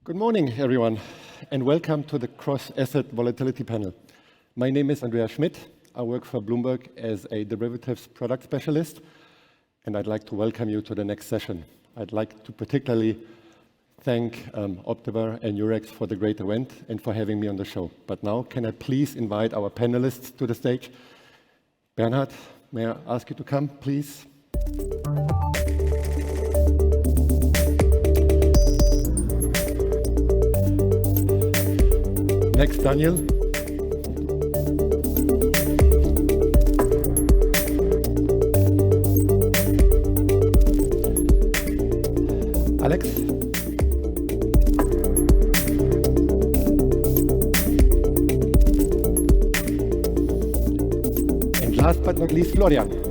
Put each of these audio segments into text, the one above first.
Good morning, everyone, and welcome to the Cross-Asset Volatility Panel. My name is Andreas Schmidt. I work for Bloomberg as a derivatives product specialist, and I'd like to welcome you to the next session. I'd like to particularly thank Optiver and Eurex for the great event and for having me on the show. But now, can I please invite our panelists to the stage? Bernhard, may I ask you to come, please? Next, Daniel. Alex. And last but not least, Florian.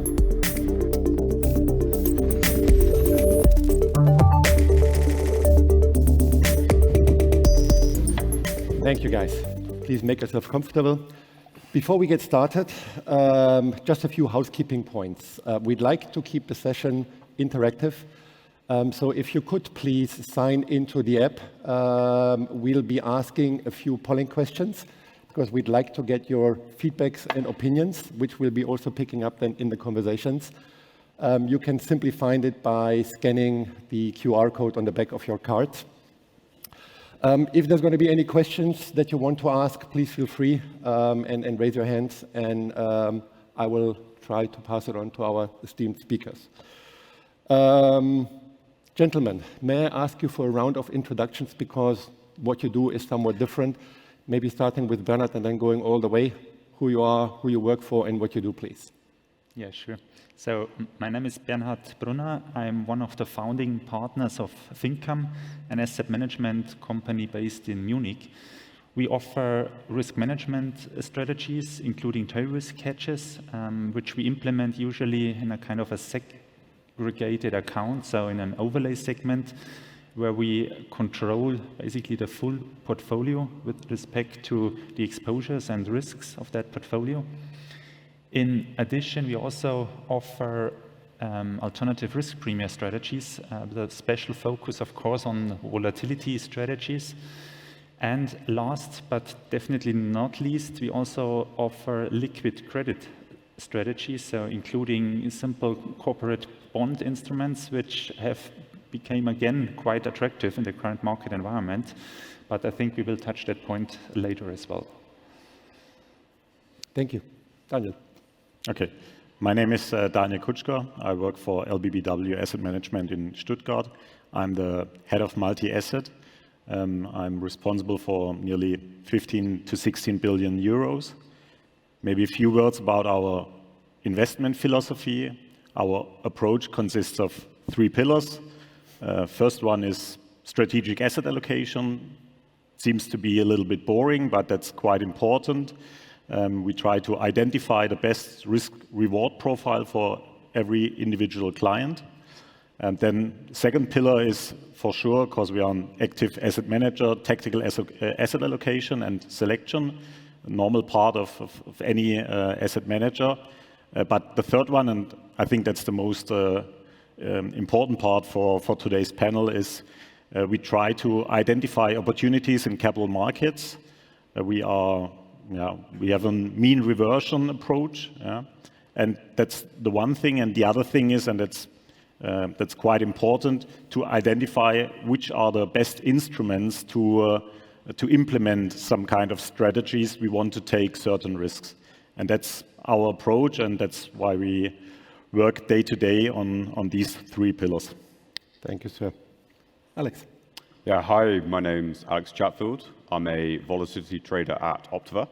Thank you, guys. Please make yourself comfortable. Before we get started, just a few housekeeping points. We'd like to keep the session interactive. So if you could please sign into the app, we'll be asking a few polling questions because we'd like to get your feedbacks and opinions, which we'll be also picking up then in the conversations. You can simply find it by scanning the QR code on the back of your card. If there's going to be any questions that you want to ask, please feel free and raise your hands, and I will try to pass it on to our esteemed speakers. Gentlemen, may I ask you for a round of introductions because what you do is somewhat different, maybe starting with Bernhard and then going all the way, who you are, who you work for, and what you do, please. Yeah, sure. So my name is Bernhard Brunner. I'm one of the founding partners of Fincam, an asset management company based in Munich. We offer risk management strategies, including tail risk hedges, which we implement usually in a kind of a segregated account, so in an overlay segment, where we control basically the full portfolio with respect to the exposures and risks of that portfolio. In addition, we also offer alternative risk premia strategies, with a special focus, of course, on volatility strategies. And last, but definitely not least, we also offer liquid credit strategies, so including simple corporate bond instruments, which have become again quite attractive in the current market environment. But I think we will touch that point later as well. Thank you. Daniel. Okay, my name is Daniel Kutschker. I work for LBBW Asset Management in Stuttgart. I'm the head of multi-asset. I'm responsible for nearly 15 to 16 billion euros. Maybe a few words about our investment philosophy. Our approach consists of three pillars. First one is strategic asset allocation. Seems to be a little bit boring, but that's quite important. We try to identify the best risk-reward profile for every individual client. And then second pillar is for sure, because we are an active asset manager, tactical asset allocation and selection, a normal part of any asset manager. But the third one, and I think that's the most important part for today's panel, is we try to identify opportunities in capital markets. We have a mean reversion approach, and that's the one thing. And the other thing is, and that's quite important, to identify which are the best instruments to implement some kind of strategies we want to take certain risks. And that's our approach, and that's why we work day to day on these three pillars. Thank you, sir. Alex. Yeah, hi, my name's Alex Chatfield. I'm a volatility trader at Optiver.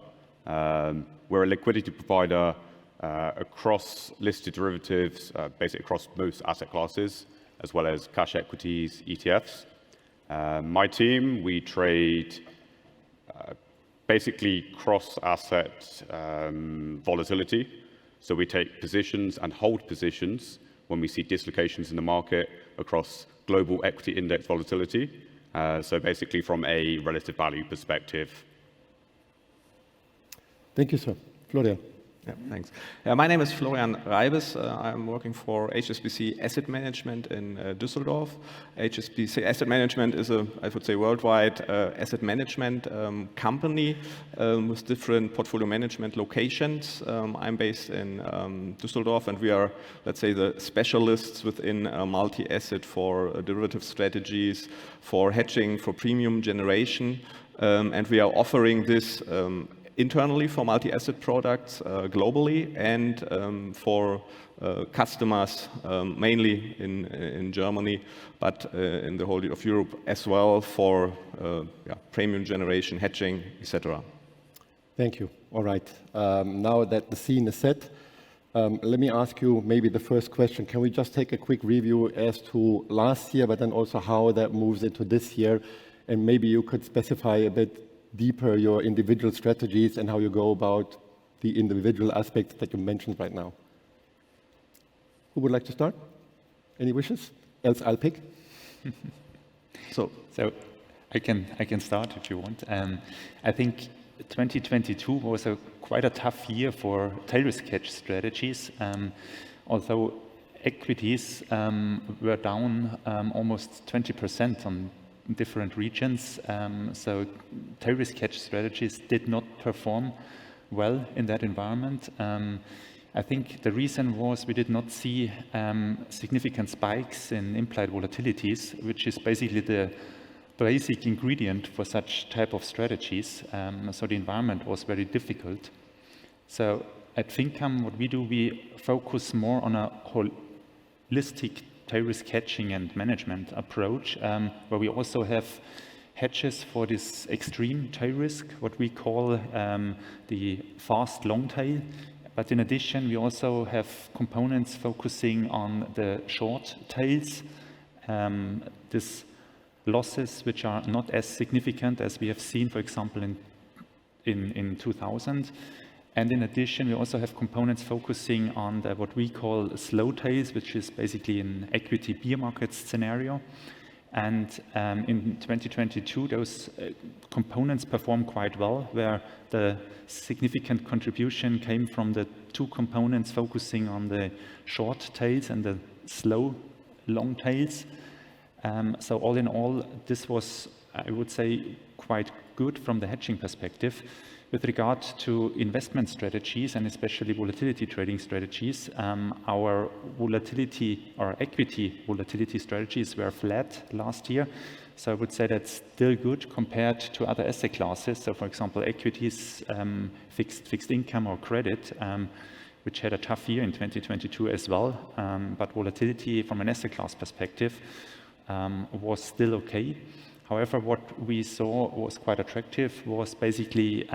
We're a liquidity provider across listed derivatives, basically across most asset classes, as well as cash equities, ETFs. My team, we trade basically cross-asset volatility. So we take positions and hold positions when we see dislocations in the market across global equity index volatility. So basically from a relative value perspective. Thank you, sir. Florian. Yeah, thanks. My name is Florian Reibes. I'm working for HSBC Asset Management in Düsseldorf. HSBC Asset Management is a, I would say, worldwide asset management company with different portfolio management locations. I'm based in Düsseldorf, and we are, let's say, the specialists within multi-asset for derivative strategies, for hedging, for premium generation, and we are offering this internally for multi-asset products globally, and for customers mainly in Germany, but in the whole of Europe as well, for premium generation, hedging, etc. Thank you. All right. Now that the scene is set, let me ask you maybe the first question. Can we just take a quick review as to last year, but then also how that moves into this year? And maybe you could specify a bit deeper your individual strategies and how you go about the individual aspects that you mentioned right now. Who would like to start? Any wishes? Else I'll pick. So I can start if you want. I think 2022 was quite a tough year for tail risk hedge strategies. Although equities were down almost 20% on different regions, so tail risk hedge strategies did not perform well in that environment. I think the reason was we did not see significant spikes in implied volatilities, which is basically the basic ingredient for such type of strategies. So the environment was very difficult. So at Fincam, what we do, we focus more on a holistic tail risk hedging and management approach, where we also have hedges for this extreme tail risk, what we call the fast long tail. But in addition, we also have components focusing on the short tails, these losses which are not as significant as we have seen, for example, in 2000. And in addition, we also have components focusing on what we call slow tails, which is basically an equity bear market scenario. And in 2022, those components performed quite well, where the significant contribution came from the two components focusing on the short tails and the slow long tails. So all in all, this was, I would say, quite good from the hedging perspective. With regard to investment strategies and especially volatility trading strategies, our volatility or equity volatility strategies were flat last year. So I would say that's still good compared to other asset classes. So for example, equities, fixed income or credit, which had a tough year in 2022 as well. But volatility from an asset class perspective was still okay. However, what we saw was quite attractive was basically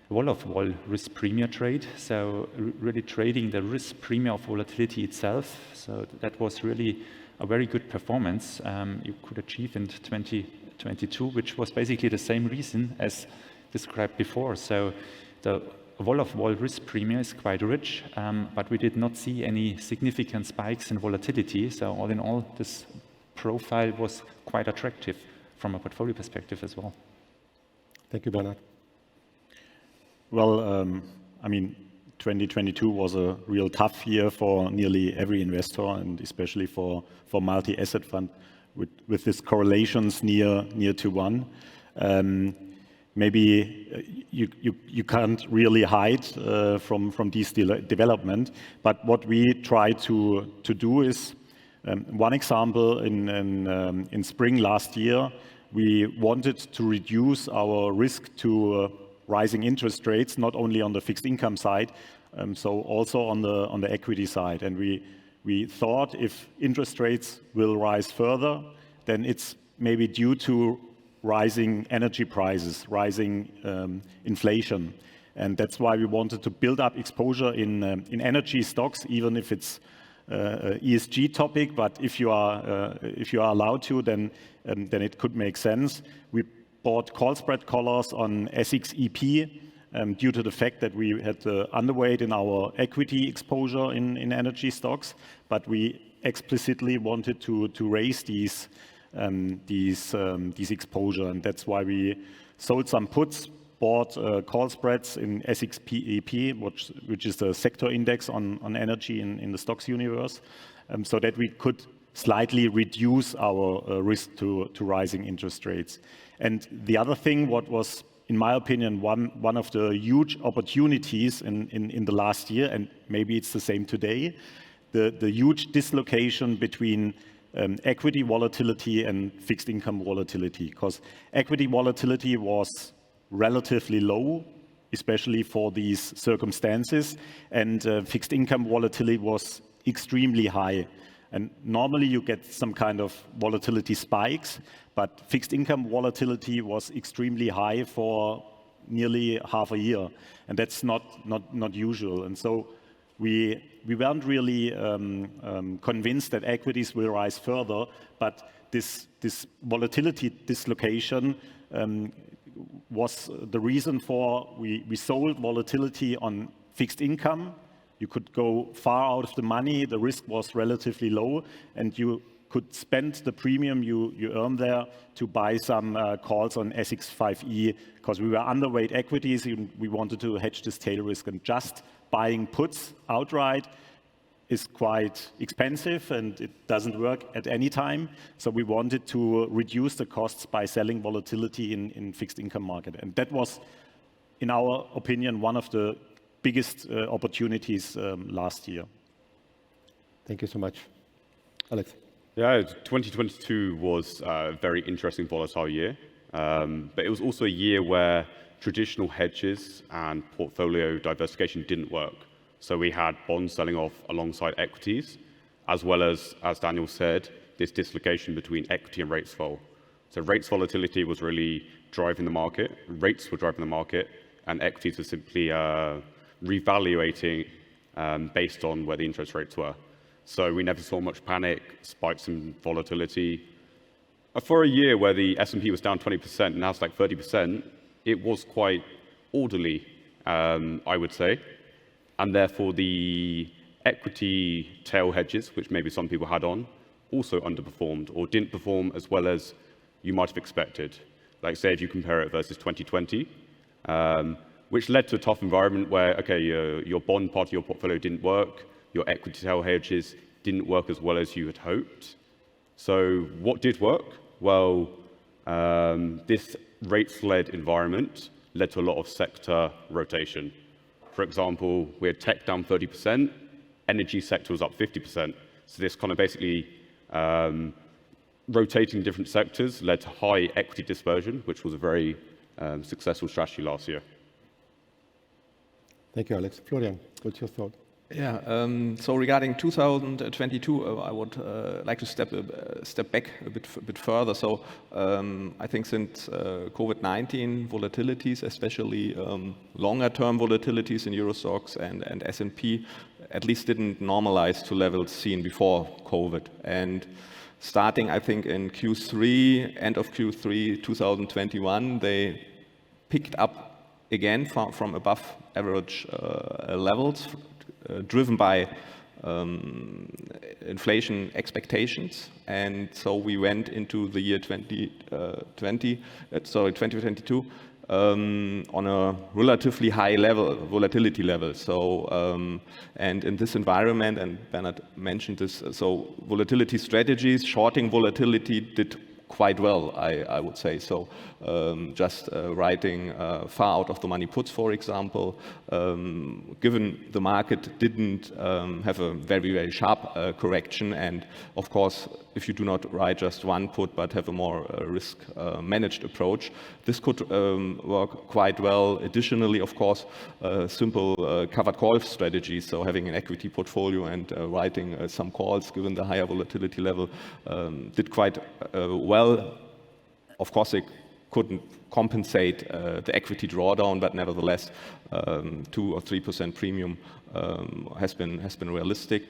wall-of-wall risk premium trade. So really trading the risk premium of volatility itself. So that was really a very good performance you could achieve in 2022, which was basically the same reason as described before. So the wall-of-wall risk premium is quite rich, but we did not see any significant spikes in volatility. So all in all, this profile was quite attractive from a portfolio perspective as well. Thank you, Bernhard. Well, I mean, 2022 was a real tough year for nearly every investor, and especially for multi-asset fund with these correlations near to one. Maybe you can't really hide from these development, but what we try to do is, one example, in spring last year, we wanted to reduce our risk to rising interest rates, not only on the fixed income side, so also on the equity side. And we thought if interest rates will rise further, then it's maybe due to rising energy prices, rising inflation. And that's why we wanted to build up exposure in energy stocks, even if it's ESG topic, but if you are allowed to, then it could make sense. We bought call spread collars on SXEP due to the fact that we had underweight in our equity exposure in energy stocks, but we explicitly wanted to raise these exposure, and that's why we sold some puts bought call spreads in SXPEP, which is the sector index on energy in the stocks universe, so that we could slightly reduce our risk to rising interest rates. And the other thing, what was, in my opinion, one of the huge opportunities in the last year, and maybe it's the same today, the huge dislocation between equity volatility and fixed income volatility, because equity volatility was relatively low, especially for these circumstances, and fixed income volatility was extremely high. And normally you get some kind of volatility spikes, but fixed income volatility was extremely high for nearly half a year, and that's not usual. And so we weren't really convinced that equities will rise further, but this volatility dislocation was the reason for we sold volatility on fixed income. You could go far out of the money, the risk was relatively low, and you could spend the premium you earn there to buy some calls on SX5E, because we were underweight equities, and we wanted to hedge this tail risk, and just buying puts outright is quite expensive and it doesn't work at any time. So we wanted to reduce the costs by selling volatility in fixed income market. And that was, in our opinion, one of the biggest opportunities last year. Thank you so much. Alex. Yeah, 2022 was a very interesting, volatile year. But it was also a year where traditional hedges and portfolio diversification didn't work. So we had bonds selling off alongside equities, as well as Daniel said, this dislocation between equity and rates vol. So rates volatility was really driving the market, rates were driving the market, and equities were simply revaluating based on where the interest rates were. So we never saw much panic, spikes in volatility. For a year where the S&P was down 20%, now it's like 30%, it was quite orderly, I would say. And therefore the equity tail hedges, which maybe some people had on, also underperformed or didn't perform as well as you might have expected. Like say if you compare it versus 2020, which led to a tough environment where, okay, your bond part of your portfolio didn't work, your equity tail hedges didn't work as well as you had hoped. So what did work? Well, this rates-led environment led to a lot of sector rotation. For example, we had tech down 30%, energy sector was up 50%. So this kind of basically rotating different sectors led to high equity dispersion, which was a very successful strategy last year. Thank you, Alex. Florian, what's your thought? Yeah, so regarding 2022, I would like to step back a bit further. So I think since COVID-19, volatilities, especially longer-term volatilities in Euro stocks and S&P, at least didn't normalize to levels seen before COVID. And starting, I think, in Q3, end of Q3 2021, they picked up again from above average levels, driven by inflation expectations. And so we went into the year 2022 on a relatively high level, volatility level. So, and in this environment, and Bernhard mentioned this, so volatility strategies, shorting volatility did quite well, I would say. So just writing far out of the money puts, for example, given the market didn't have a very, very sharp correction. And of course, if you do not write just one put, but have a more risk managed approach, this could work quite well. Additionally, of course, simple covered call strategies. So having an equity portfolio and writing some calls, given the higher volatility level, did quite well. Of course, they couldn't compensate the equity drawdown, but nevertheless, 2 or 3% premium has been realistic.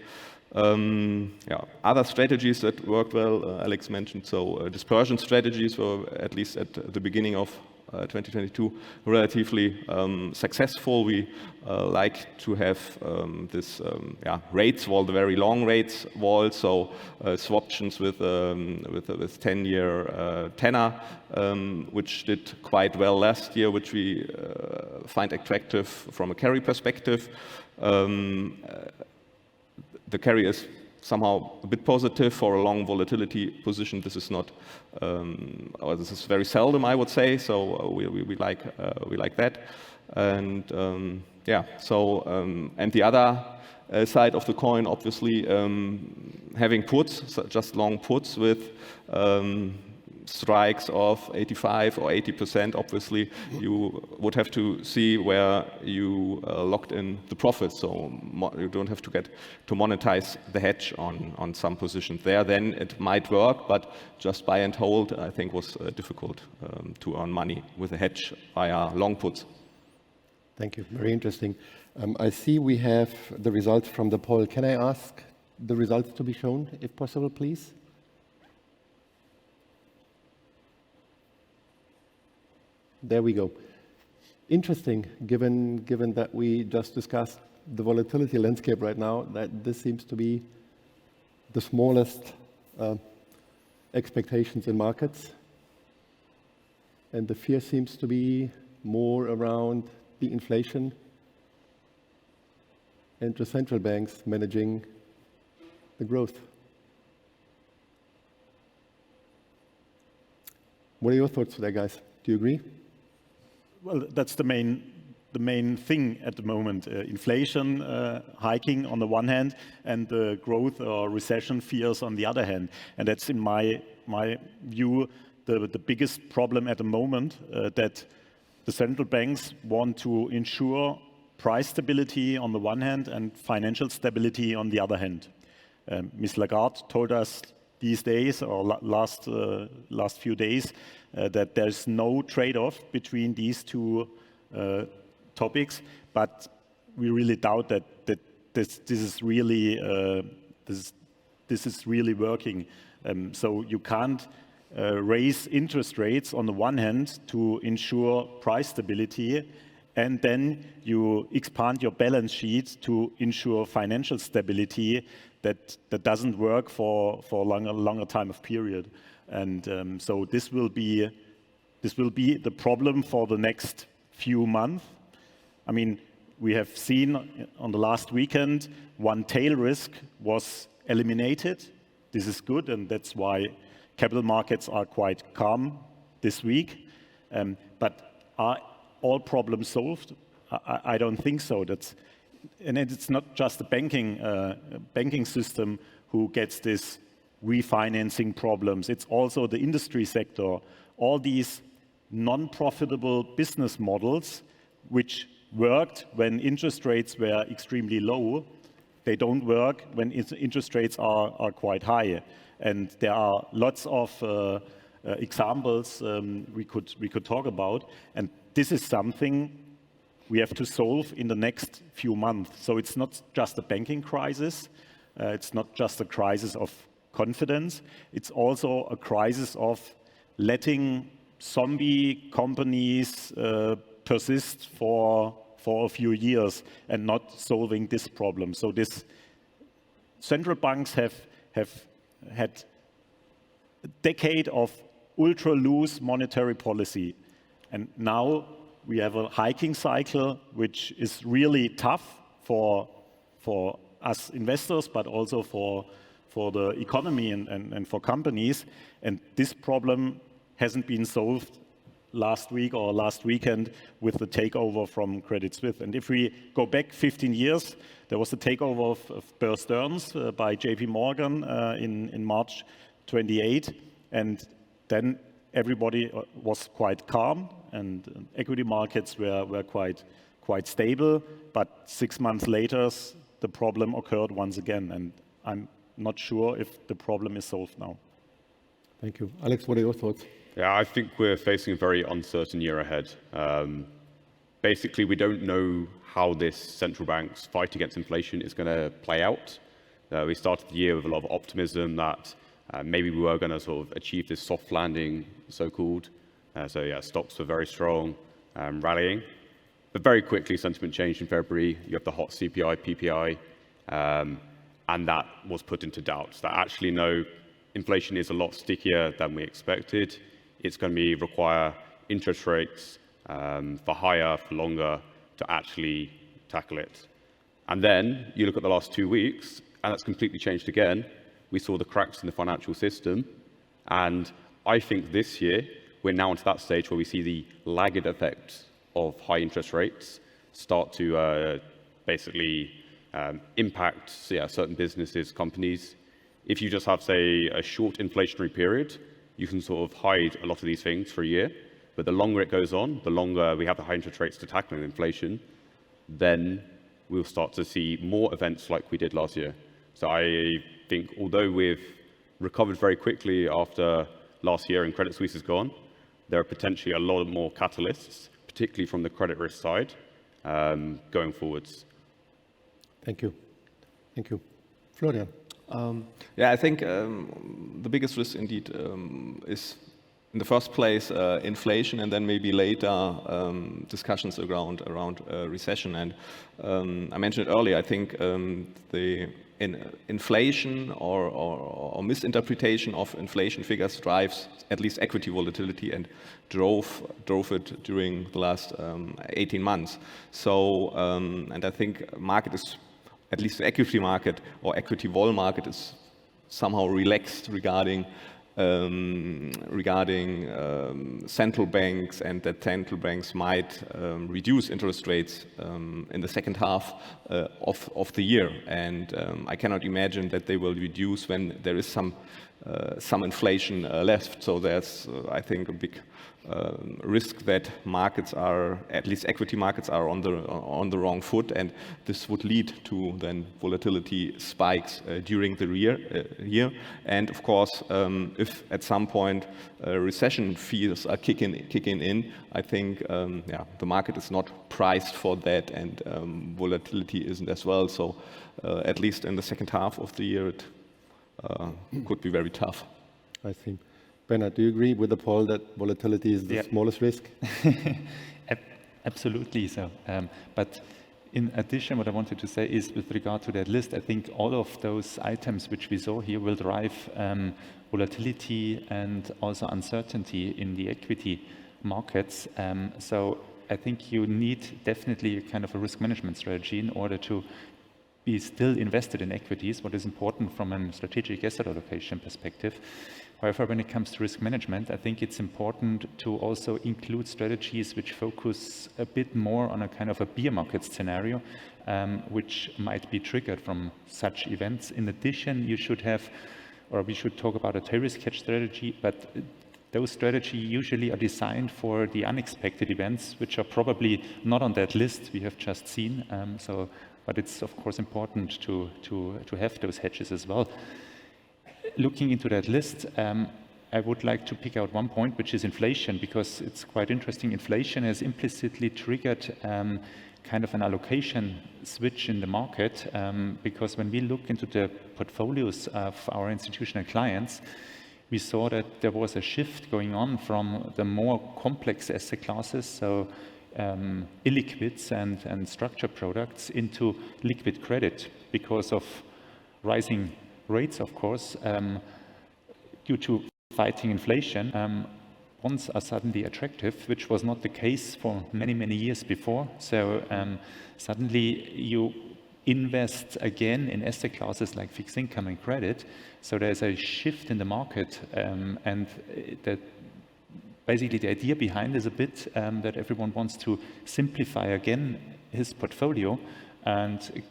Yeah, other strategies that worked well, Alex mentioned. So dispersion strategies were, at least at the beginning of 2022 relatively successful. We like to have this rates wall, the very long rates wall, so swaptions with 10-year tenor, which did quite well last year, which we find attractive from a carry perspective. The carry is somehow a bit positive for a long volatility position. This is not, or this is very seldom, I would say. So we like that, and and the other side of the coin, obviously, having puts, so just long puts with strikes of 85 or 80%, obviously, you would have to see where you locked in the profits. So you don't have to get to monetize the hedge on some positions there. Then it might work, but just buy and hold, I think, was difficult to earn money with a hedge via long puts. Thank you. Very interesting. I see we have the results from the poll. Can I ask the results to be shown, if possible, please? There we go. Interesting, given that we just discussed the volatility landscape right now, that this seems to be the smallest expectations in markets. And the fear seems to be more around the inflation and the central banks managing the growth. What are your thoughts today, guys? Do you agree? Well, that's the main thing at the moment. Inflation hiking on the one hand, and the growth or recession fears on the other hand. And that's, in my view, the biggest problem at the moment, that the central banks want to ensure price stability on the one hand and financial stability on the other hand. Ms. Lagarde told us these days, or last few days, that there's no trade-off between these two topics, but we really doubt that this is really working. So you can't raise interest rates on the one hand to ensure price stability, and then you expand your balance sheet to ensure financial stability. That doesn't work for a longer time of period. And so this will be the problem for the next few months. I mean, we have seen on the last weekend, one tail risk was eliminated. This is good, and that's why capital markets are quite calm this week. But are all problems solved? I don't think so. And it's not just the banking system who gets this refinancing problems. It's also the industry sector. All these non-profitable business models, which worked when interest rates were extremely low, they don't work when interest rates are quite high. And there are lots of examples we could talk about. And this is something we have to solve in the next few months. So it's not just a banking crisis. It's not just a crisis of confidence. It's also a crisis of letting zombie companies persist for a few years and not solving this problem. So this central banks have had a decade of ultra loose monetary policy, and now we have a hiking cycle, which is really tough for us investors, but also for the economy and for companies. And this problem hasn't been solved last week or last weekend with the takeover from Credit Suisse. And if we go back 15 years, there was the takeover of Bear Stearns by JP Morgan in March 28, and then everybody was quite calm, and equity markets were quite stable. But 6 months later, the problem occurred once again, and I'm not sure if the problem is solved now. Thank you. Alex, what are your thoughts? Yeah, I think we're facing a very uncertain year ahead. Basically, we don't know how this central bank's fight against inflation is going to play out. We started the year with a lot of optimism that maybe we were going to sort of achieve this soft landing, so-called. So yeah, stocks were very strong, rallying. But very quickly, sentiment changed in February. You have the hot CPI, PPI, and that was put into doubt. That actually, no, inflation is a lot stickier than we expected. It's going to require interest rates for higher, for longer, to actually tackle it. And then you look at the last 2 weeks, and that's completely changed again. We saw the cracks in the financial system, and I think this year we're now into that stage where we see the lagged effects of high interest rates start to basically impact certain businesses, companies. If you just have, say, a short inflationary period, you can sort of hide a lot of these things for a year. But the longer it goes on, the longer we have the high interest rates to tackle inflation, then we'll start to see more events like we did last year. So I think although we've recovered very quickly after last year and Credit Suisse is gone, there are potentially a lot more catalysts, particularly from the credit risk side, going forwards. Thank you. Thank you. Florian. Yeah, I think the biggest risk indeed is, in the first place, inflation, and then maybe later discussions around recession. And I mentioned it earlier, I think the inflation or misinterpretation of inflation figures drives at least equity volatility and drove it during the last 18 months. So, and I think market is, at least the equity market or equity vol market, is somehow relaxed regarding central banks, and that central banks might reduce interest rates in the second half of the year. And I cannot imagine that they will reduce when there is some inflation left. So there's, I think, a big risk that markets are, at least equity markets, are on the wrong foot, and this would lead to then volatility spikes during the year. And of course, if at some point recession fears are kicking in, I think the market is not priced for that, and volatility isn't as well. So at least in the second half of the year, it could be very tough. I see. Bernhard, do you agree with the poll that volatility is the smallest risk? Absolutely so. But in addition, what I wanted to say is, with regard to that list, I think all of those items which we saw here will drive volatility and also uncertainty in the equity markets. So I think you need definitely a kind of a risk management strategy in order to be still invested in equities, what is important from a strategic asset allocation perspective. However, when it comes to risk management, I think it's important to also include strategies which focus a bit more on a kind of a bear market scenario, which might be triggered from such events. In addition, you should have, or we should talk about a tail risk hedge strategy, but those strategies usually are designed for the unexpected events, which are probably not on that list we have just seen. But it's of course important to have those hedges as well. Looking into that list, I would like to pick out one point, which is inflation, because it's quite interesting. Inflation has implicitly triggered kind of an allocation switch in the market, because when we look into the portfolios of our institutional clients, we saw that there was a shift going on from the more complex asset classes, so illiquids and structured products, into liquid credit because of rising rates, of course, due to fighting inflation. Bonds are suddenly attractive, which was not the case for many, many years before. So suddenly you invest again in asset classes like fixed income and credit. So there's a shift in the market, and that basically the idea behind is a bit that everyone wants to simplify again his portfolio and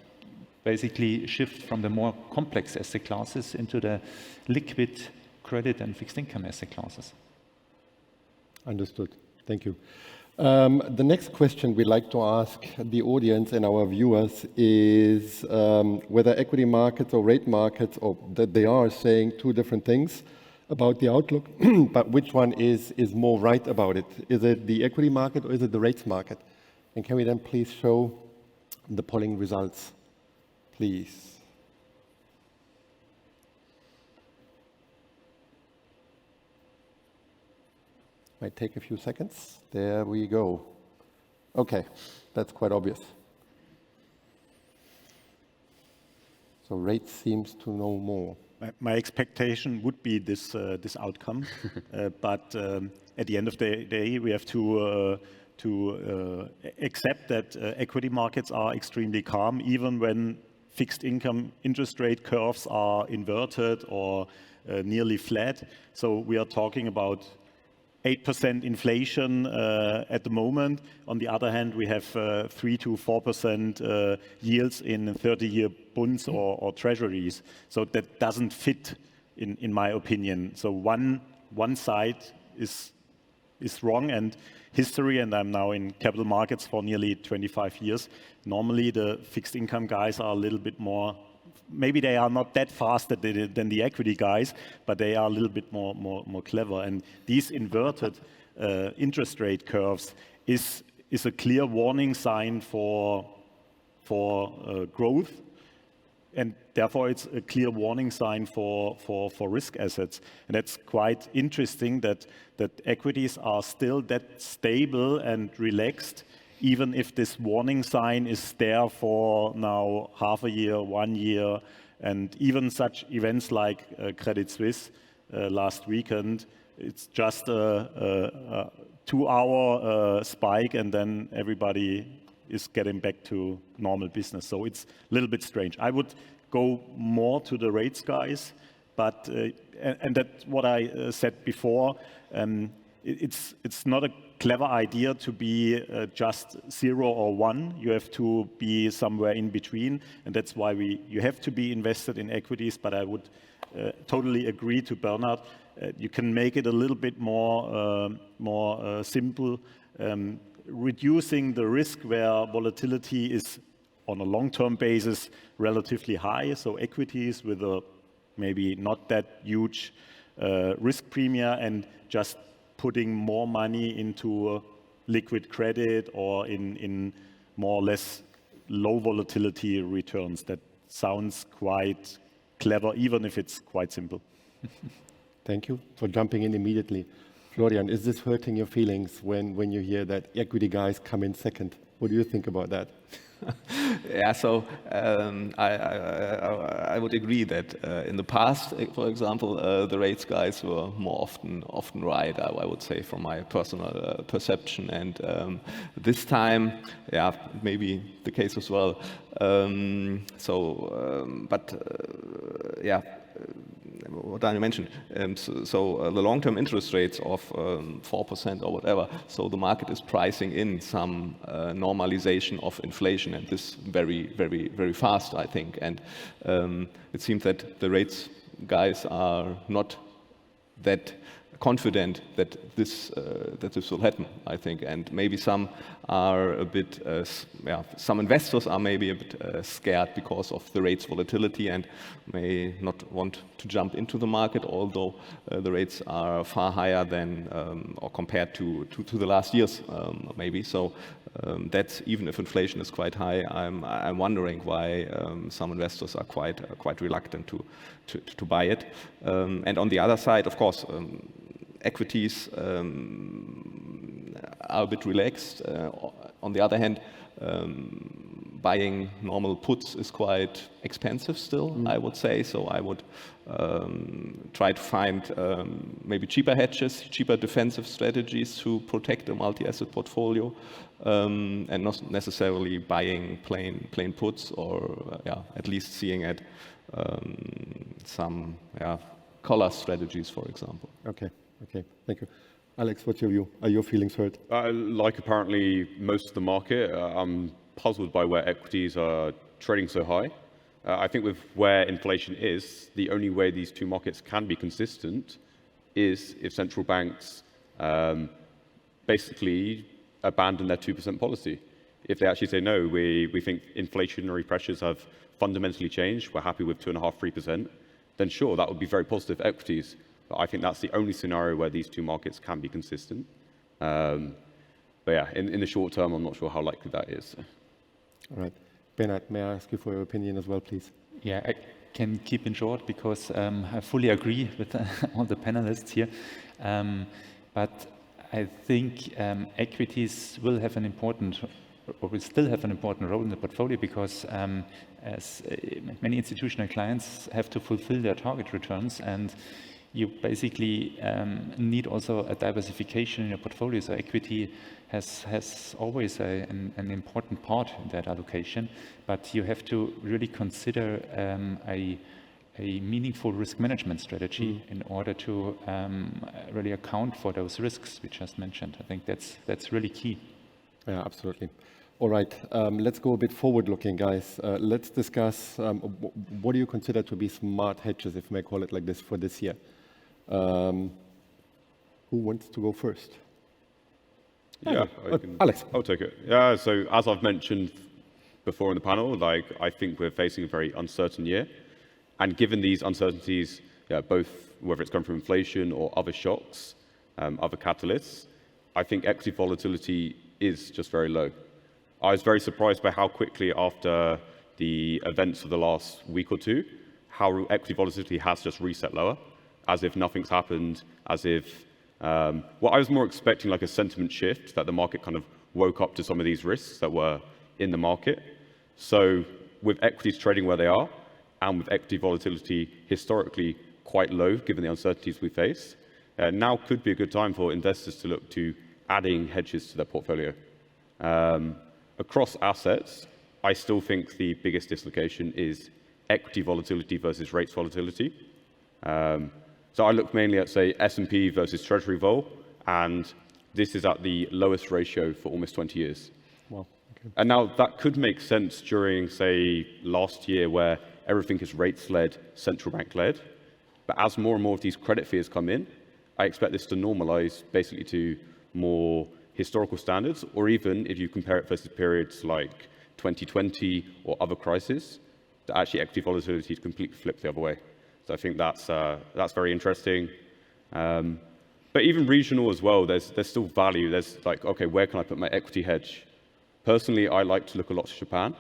basically shift from the more complex asset classes into the liquid credit and fixed income asset classes. Understood. Thank you. The next question we'd like to ask the audience and our viewers is whether equity markets or rate markets, or that they are saying two different things about the outlook, but which one is more right about it? Is it the equity market or is it the rates market? And can we then please show the polling results, please? Might take a few seconds. There we go. Okay, that's quite obvious. So rates seems to know more. My expectation would be this outcome, but at the end of the day, we have to accept that equity markets are extremely calm, even when fixed income interest rate curves are inverted or nearly flat. So we are talking about 8% inflation at the moment. On the other hand, we have 3 to 4% yields in 30-year bonds or treasuries. So that doesn't fit, in my opinion. So one side is wrong, and history, and I'm now in capital markets for nearly 25 years. Normally, the fixed income guys are a little bit more. Maybe they are not that fast than the equity guys, but they are a little bit more clever. And these inverted interest rate curves is a clear warning sign for growth, and therefore it's a clear warning sign for risk assets. And that's quite interesting that equities are still that stable and relaxed, even if this warning sign is there for now half a year, 1 year, and even such events like Credit Suisse last weekend, it's just a 2-hour spike, and then everybody is getting back to normal business. So it's a little bit strange. I would go more to the rates guys, but and that's what I said before. It's not a clever idea to be just 0 or 1. You have to be somewhere in between, and that's why you have to be invested in equities. But I would totally agree to Bernhard. You can make it a little bit more simple, reducing the risk where volatility is on a long-term basis relatively high. So equities with a maybe not that huge risk premia, and just putting more money into liquid credit or in more or less low volatility returns. That sounds quite clever, even if it's quite simple. Thank you for jumping in immediately. Florian, is this hurting your feelings when you hear that equity guys come in second? What do you think about that? Yeah, so I would agree that in the past, for example, the rates guys were more often right, I would say, from my personal perception. And this time, yeah, maybe the case as well. What Daniel mentioned, the long-term interest rates of 4% or whatever, so the market is pricing in some normalization of inflation, and this very, very, very fast, I think. And it seems that the rates guys are not that confident that this will happen, I think, and maybe some are a bit, some investors are maybe a bit scared because of the rates volatility and may not want to jump into the market, although the rates are far higher than or compared to the last years, maybe. So that's even if inflation is quite high, I'm wondering why some investors are quite reluctant to buy it. And on the other side, of course, equities are a bit relaxed. On the other hand, buying normal puts is quite expensive still, I would say. So I would try to find maybe cheaper hedges, cheaper defensive strategies to protect a multi-asset portfolio, and not necessarily buying plain puts, or at least seeing at some collar strategies, for example. Okay, thank you. Alex, what's your view? Are your feelings hurt? Like apparently most of the market, I'm puzzled by where equities are trading so high. I think with where inflation is, the only way these two markets can be consistent is if central banks basically abandon their 2% policy. If they actually say, no, we think inflationary pressures have fundamentally changed, we're happy with 2.5%, 3%, then sure, that would be very positive for equities. But I think that's the only scenario where these two markets can be consistent. But yeah, in the short term, I'm not sure how likely that is. All right. Bernhard, may I ask you for your opinion as well, please? Yeah, I can keep it short because I fully agree with all the panelists here. But I think equities will have an important, or will still have an important role in the portfolio because as many institutional clients have to fulfill their target returns, and you basically need also a diversification in your portfolio. So equity has always an important part in that allocation, but you have to really consider a meaningful risk management strategy in order to really account for those risks we just mentioned. I think that's really key. Yeah, absolutely. All right, let's go a bit forward-looking, guys. Let's discuss what do you consider to be smart hedges, if I may call it like this, for this year. Who wants to go first? Yeah, Alex. I'll take it. Yeah, so as I've mentioned before in the panel, like I think we're facing a very uncertain year. And given these uncertainties, both whether it's come from inflation or other shocks, other catalysts, I think equity volatility is just very low. I was very surprised by how quickly after the events of the last week or two, how equity volatility has just reset lower, as if nothing's happened, as if, I was more expecting like a sentiment shift, that the market kind of woke up to some of these risks that were in the market. So with equities trading where they are, and with equity volatility historically quite low, given the uncertainties we face, now could be a good time for investors to look to adding hedges to their portfolio. Across assets, I still think the biggest dislocation is equity volatility versus rates volatility. So I look mainly at, say, S&P versus Treasury vol, and this is at the lowest ratio for almost 20 years. Wow. Okay. And now that could make sense during, say, last year where everything is rates-led, central bank-led. But as more and more of these credit fears come in, I expect this to normalize basically to more historical standards, or even if you compare it versus periods like 2020 or other crises, that actually equity volatility is completely flipped the other way. So I think that's very interesting. But even regional as well, there's still value. There's like, okay, where can I put my equity hedge? Personally, I like to look a lot to Japan.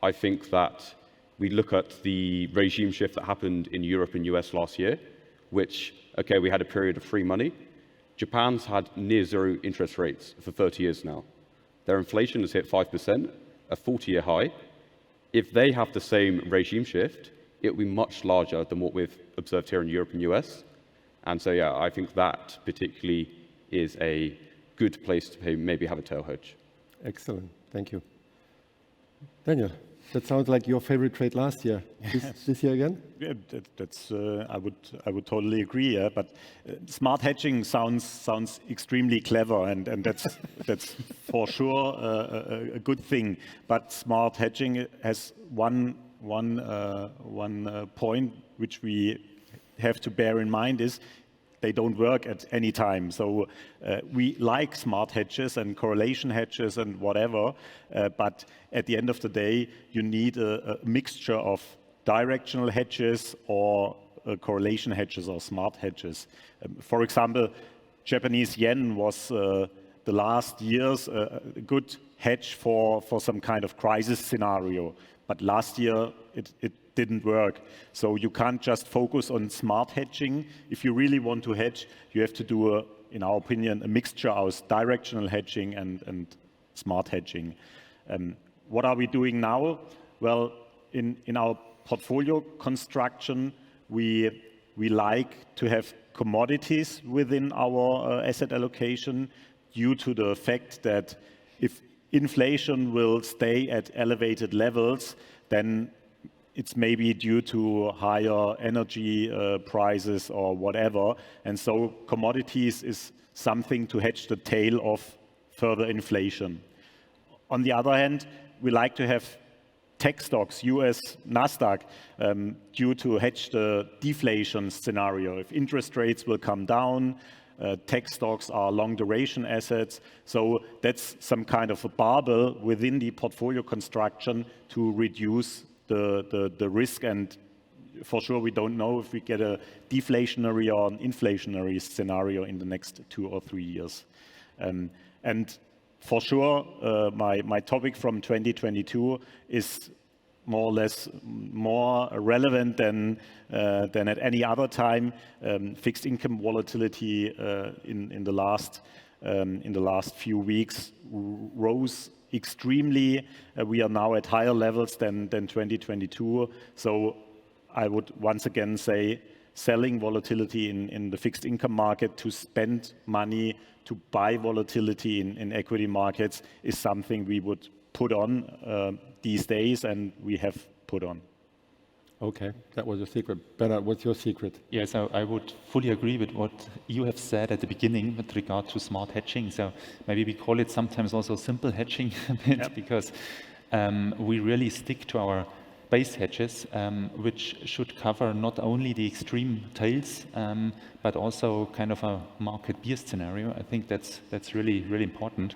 I think that we look at the regime shift that happened in Europe and US last year, which, okay, we had a period of free money. Japan's had near zero interest rates for 30 years now. Their inflation has hit 5%, a 40-year high. If they have the same regime shift, it will be much larger than what we've observed here in Europe and US. And so, yeah, I think that particularly is a good place to maybe have a tail hedge. Excellent. Thank you. Daniel, that sounds like your favorite trade last year. This year again? Yeah, that's I would totally agree. Yeah, but smart hedging sounds extremely clever, and that's for sure a good thing. But smart hedging has one point which we have to bear in mind is they don't work at any time. So we like smart hedges and correlation hedges and whatever, but at the end of the day, you need a mixture of directional hedges or correlation hedges or smart hedges. For example, Japanese yen was the last years a good hedge for some kind of crisis scenario, but last year it didn't work. So you can't just focus on smart hedging. If you really want to hedge, you have to do, in our opinion, a mixture of directional hedging and smart hedging. What are we doing now? Well, in our portfolio construction, we like to have commodities within our asset allocation due to the fact that if inflation will stay at elevated levels, then it's maybe due to higher energy prices or whatever. And so commodities is something to hedge the tail of further inflation. On the other hand, we like to have tech stocks, US, Nasdaq, due to hedge the deflation scenario. If interest rates will come down, tech stocks are long duration assets. So that's some kind of a barbell within the portfolio construction to reduce the risk, and for sure we don't know if we get a deflationary or an inflationary scenario in the next 2 or 3 years. And for sure, my topic from 2022 is more or less more relevant than at any other time. Fixed income volatility in the last in the last few weeks rose extremely. We are now at higher levels than 2022. So I would once again say selling volatility in the fixed income market to spend money to buy volatility in equity markets is something we would put on these days, and we have put on. Okay, that was your secret. Bernhard, what's your secret? Yeah, so I would fully agree with what you have said at the beginning with regard to smart hedging. So maybe we call it sometimes also simple hedging a bit, because we really stick to our base hedges, which should cover not only the extreme tails, but also kind of a market bear scenario. I think that's really, really important.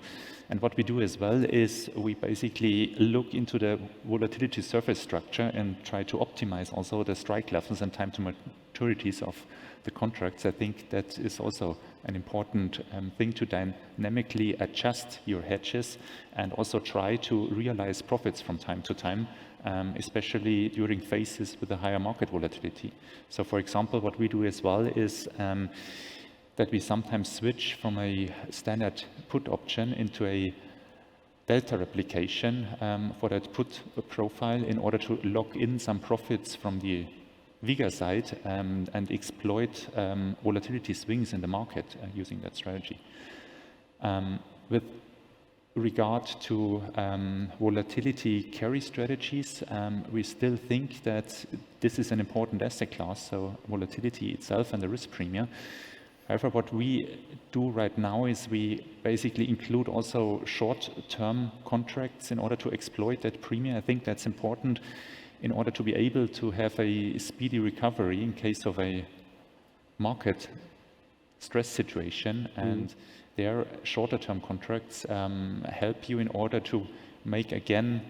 And what we do as well is we basically look into the volatility surface structure and try to optimize also the strike levels and time to maturities of the contracts. I think that is also an important thing to dynamically adjust your hedges and also try to realize profits from time to time, especially during phases with a higher market volatility. So for example, what we do as well is that we sometimes switch from a standard put option into a delta replication for that put profile in order to lock in some profits from the Vega side and exploit volatility swings in the market using that strategy. With regard to volatility carry strategies, we still think that this is an important asset class, so volatility itself and the risk premium. However, what we do right now is we basically include also short-term contracts in order to exploit that premium. I think that's important in order to be able to have a speedy recovery in case of a market stress situation. And their shorter-term contracts help you in order to make again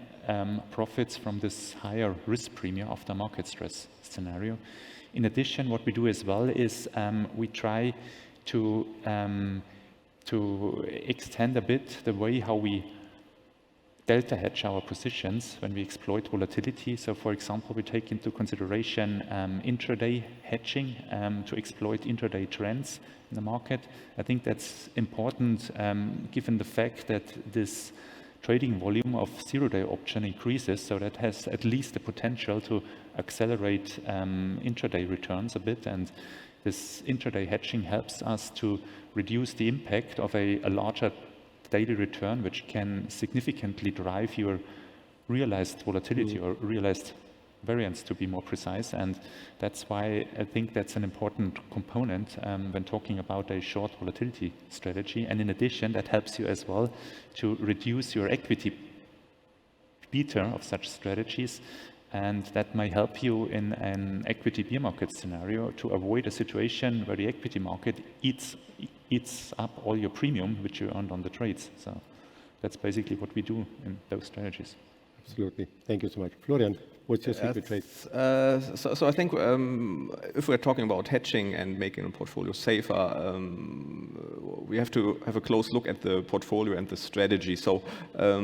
profits from this higher risk premium of the market stress scenario. In addition, what we do as well is we try to extend a bit the way how we delta hedge our positions when we exploit volatility. So for example, we take into consideration intraday hedging to exploit intraday trends in the market. I think that's important given the fact that this trading volume of zero-day option increases, so that has at least the potential to accelerate intraday returns a bit, and this intraday hedging helps us to reduce the impact of a larger daily return, which can significantly drive your realized volatility or realized variance, to be more precise. And that's why I think that's an important component when talking about a short volatility strategy. And in addition, that helps you as well to reduce your equity beta of such strategies. And that may help you in an equity bear market scenario to avoid a situation where the equity market eats up all your premium which you earned on the trades. So that's basically what we do in those strategies. Absolutely. Thank you so much. Florian, what's your secret trade? So I think if we're talking about hedging and making a portfolio safer, we have to have a close look at the portfolio and the strategy. So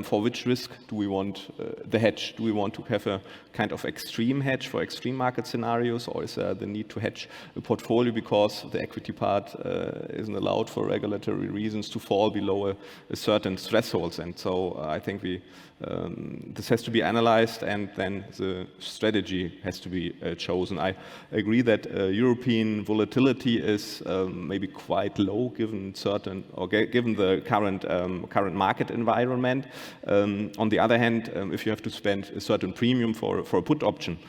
for which risk do we want the hedge? Do we want to have a kind of extreme hedge for extreme market scenarios, or is there the need to hedge a portfolio because the equity part isn't allowed for regulatory reasons to fall below a certain thresholds? And so I think this has to be analyzed, and then the strategy has to be chosen. I agree that European volatility is maybe quite low given given the current market environment. On the other hand, if you have to spend a certain premium for a put option,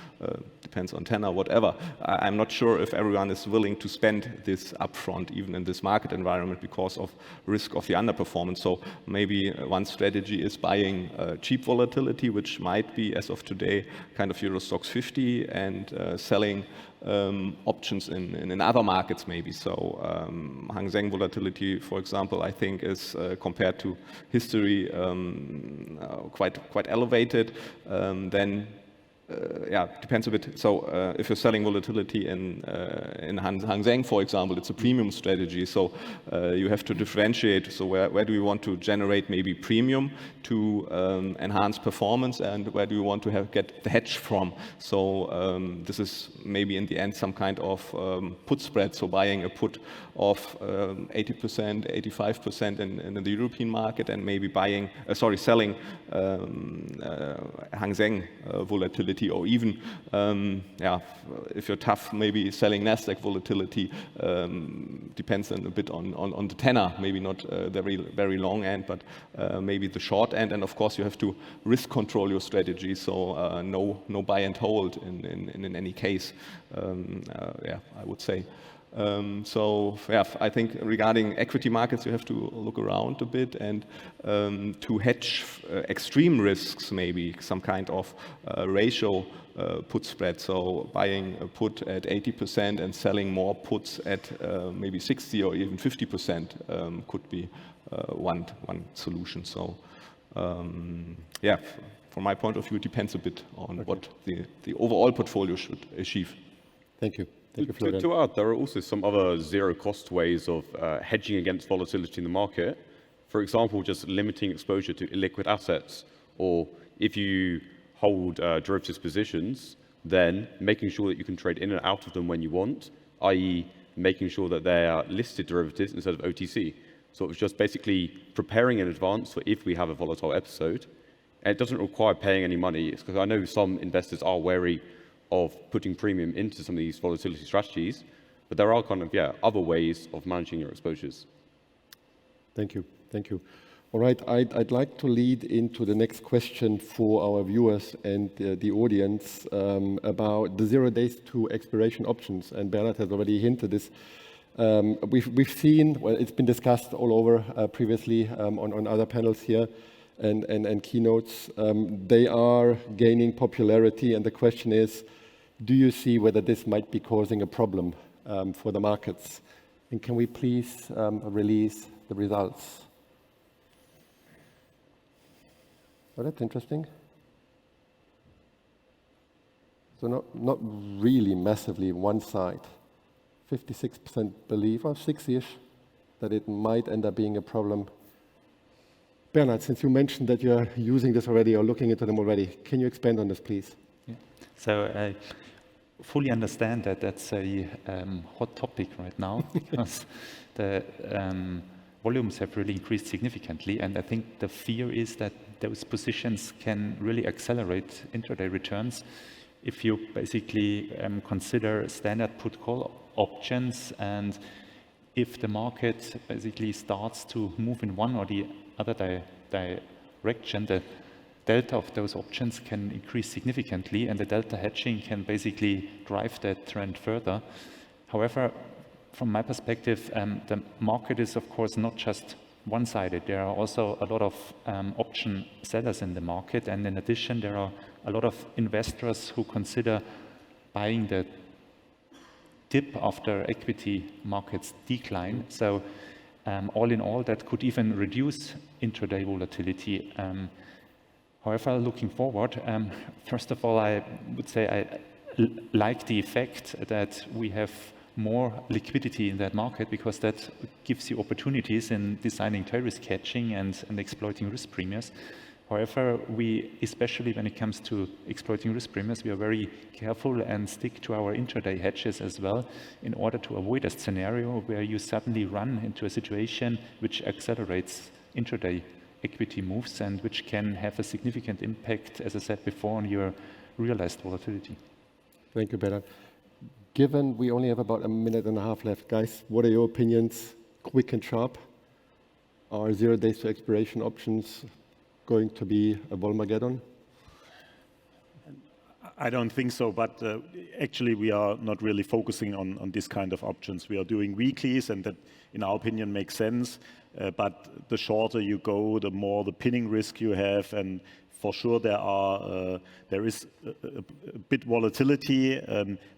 depends on tenor, whatever, I'm not sure if everyone is willing to spend this upfront, even in this market environment, because of risk of the underperformance. So maybe one strategy is buying cheap volatility, which might be, as of today, kind of Euro Stoxx 50, and selling options in other markets maybe. So Hang Seng volatility, for example, I think is compared to history quite elevated. Then yeah, depends a bit. So if you're selling volatility in Hang Seng, for example, it's a premium strategy. So you have to differentiate. So where do you want to generate maybe premium to enhance performance, and where do you want to get the hedge from? So this is maybe in the end some kind of put spread. So buying a put of 80%, 85% in the European market, and maybe selling Hang Seng volatility, or even, if you're tough, maybe selling Nasdaq volatility. Depends a bit on the tenor, maybe not the very long end, but maybe the short end. And of course, you have to risk control your strategy, so no buy and hold in any case. I would say. I think regarding equity markets, you have to look around a bit, and to hedge extreme risks, maybe some kind of ratio put spread. So buying a put at 80% and selling more puts at maybe 60 or even 50% could be one solution. So from my point of view, it depends a bit on what the overall portfolio should achieve. Thank you. To add, there are also some other zero-cost ways of hedging against volatility in the market. For example, just limiting exposure to illiquid assets, or if you hold derivatives positions, then making sure that you can trade in and out of them when you want, i.e. making sure that they are listed derivatives instead of OTC. So it's just basically preparing in advance for if we have a volatile episode. And it doesn't require paying any money. It's because I know some investors are wary of putting premium into some of these volatility strategies, but there are other ways of managing your exposures. Thank you. All right, I'd like to lead into the next question for our viewers and the audience about the 0 days to expiration options. And Bernhard has already hinted this. We've seen, well, it's been discussed all over previously on other panels here and keynotes. They are gaining popularity, and the question is, do you see whether this might be causing a problem for the markets? And can we please release the results? Oh, that's interesting. So not really massively one side. 56% believe, or 60-ish, that it might end up being a problem. Bernhard, since you mentioned that you're using this already or looking into them already, can you expand on this, please? Yeah. So I fully understand that that's a hot topic right now because the volumes have really increased significantly, and I think the fear is that those positions can really accelerate intraday returns if you basically consider standard put call options, and if the market basically starts to move in one or the other direction, the delta of those options can increase significantly, and the delta hedging can basically drive that trend further. However, from my perspective, the market is of course not just one-sided. There are also a lot of option sellers in the market, and in addition there are a lot of investors who consider buying the dip after equity markets decline. So all in all, that could even reduce intraday volatility. However, looking forward, first of all, I would say I like the effect that we have more liquidity in that market, because that gives you opportunities in designing tail risk hedging and exploiting risk premiums. However, we, especially when it comes to exploiting risk premiums, we are very careful and stick to our intraday hedges as well, in order to avoid a scenario where you suddenly run into a situation which accelerates intraday equity moves and which can have a significant impact, as I said before, on your realized volatility. Thank you, Bernhard. Given we only have about a minute and a half left, guys, what are your opinions, quick and sharp? Are 0 days to expiration options going to be a Volmageddon? I don't think so, but actually we are not really focusing on this kind of options. We are doing weeklies, and that, in our opinion, makes sense. But the shorter you go, the more the pinning risk you have, and for sure there is a bit volatility,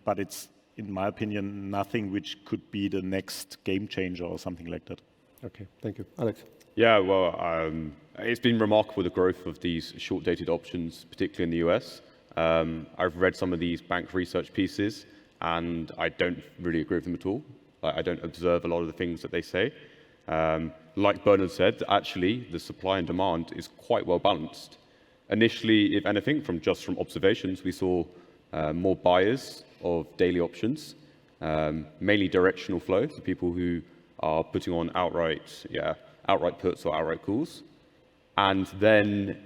but it's, in my opinion, nothing which could be the next game changer or something like that. Okay, thank you. Alex? Yeah, well, it's been remarkable, the growth of these short-dated options, particularly in the US. I've read some of these bank research pieces, and I don't really agree with them at all. I don't observe a lot of the things that they say. Like Bernard said, actually, the supply and demand is quite well balanced. Initially, if anything, from observations, we saw more buyers of daily options, mainly directional flow for people who are putting on outright puts or outright calls. And then,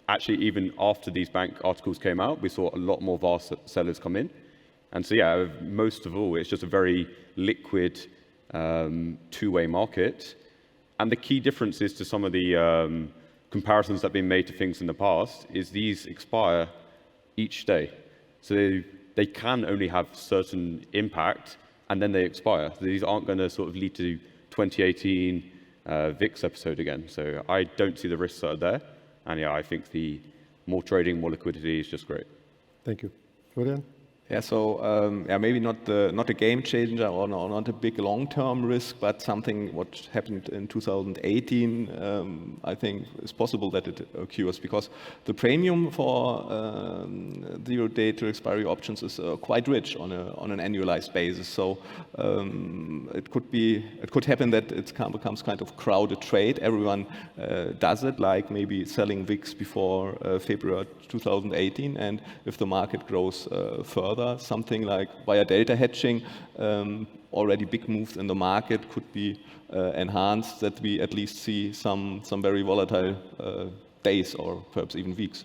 actually, even after these bank articles came out, we saw a lot more VAR sellers come in. And so, yeah, most of all, it's just a very liquid two-way market. And the key differences to some of the comparisons that have been made to things in the past is these expire each day. So they can only have certain impact, and then they expire. So these aren't going to sort of lead to 2018 VIX episode again. So I don't see the risks that are there. And yeah, I think the more trading, more liquidity is just great. Thank you. Florian? Yeah, so maybe not a game changer or not a big long-term risk, but something what happened in 2018, I think is possible that it occurs, because the premium for 0-day to expiry options is quite rich on an annualized basis. So it could happen that it becomes kind of crowded trade. Everyone does it, like maybe selling VIX before February 2018, and if the market grows further, something like via delta hedging, already big moves in the market could be enhanced, that we at least see some very volatile days or perhaps even weeks.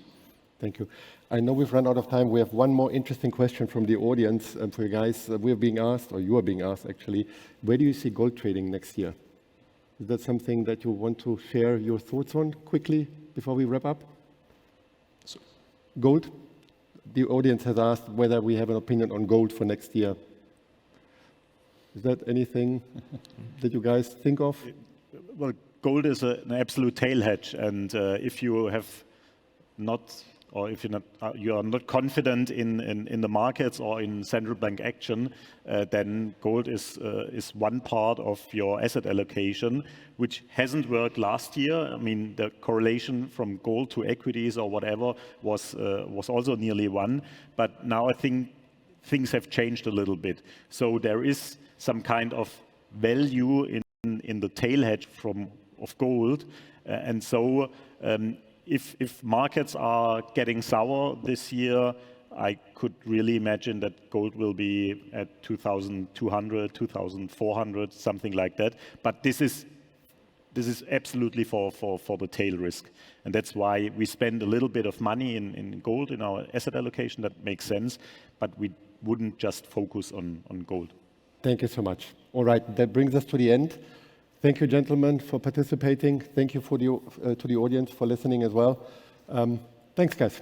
Thank you. I know we've run out of time. We have one more interesting question from the audience for you guys. We're being asked, or you are being asked actually, where do you see gold trading next year? Is that something that you want to share your thoughts on quickly before we wrap up? Gold? The audience has asked whether we have an opinion on gold for next year. Is that anything that you guys think of? Well, gold is an absolute tail hedge, and if you have not, or if you are not confident in the markets or in central bank action, then gold is one part of your asset allocation, which hasn't worked last year. I mean, the correlation from gold to equities or whatever was also nearly 1, but now I think things have changed a little bit. So there is some kind of value in the tail hedge of gold, and so. If markets are getting sour this year, I could really imagine that gold will be at 2,200, 2,400, something like that. But this is absolutely for the tail risk. And that's why we spend a little bit of money in gold in our asset allocation. That makes sense. But we wouldn't just focus on gold. Thank you so much. All right, that brings us to the end. Thank you, gentlemen, for participating. Thank you to the audience for listening as well. Thanks, guys.